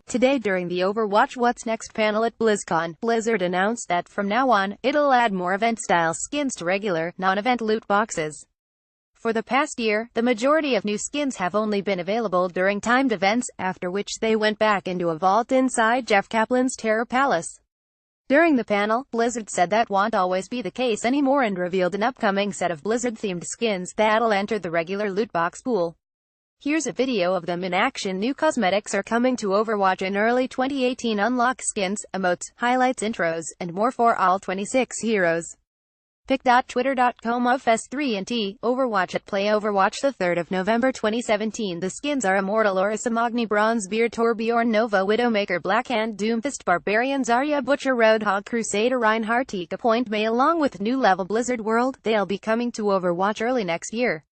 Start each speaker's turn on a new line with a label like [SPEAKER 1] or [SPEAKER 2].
[SPEAKER 1] Today during the Overwatch What's Next panel at BlizzCon, Blizzard announced that from now on, it'll add more event-style skins to regular, non-event loot boxes. For the past year, the majority of new skins have only been available during timed events, after which they went back into a vault inside Jeff Kaplan's Terror Palace. During the panel, Blizzard said that won't always be the case anymore and revealed an upcoming set of Blizzard-themed skins that'll enter the regular loot box pool. Here's a video of them in action. New cosmetics are coming to Overwatch in early 2018. Unlock skins, emotes, highlights, intros, and more for all 26 heroes. Pic.twitter.com/FS3&T, Overwatch at Play. Overwatch 3 November 2017. The skins are Immortal Orisa, Magni, Bronzebeard, Torbjorn, Nova, Widowmaker, Blackhand, Doomfist, Barbarian, Zarya, Butcher, Roadhog, Crusader, Reinhardt, Ika, Point May. Along with new level Blizzard World, they'll be coming to Overwatch early next year.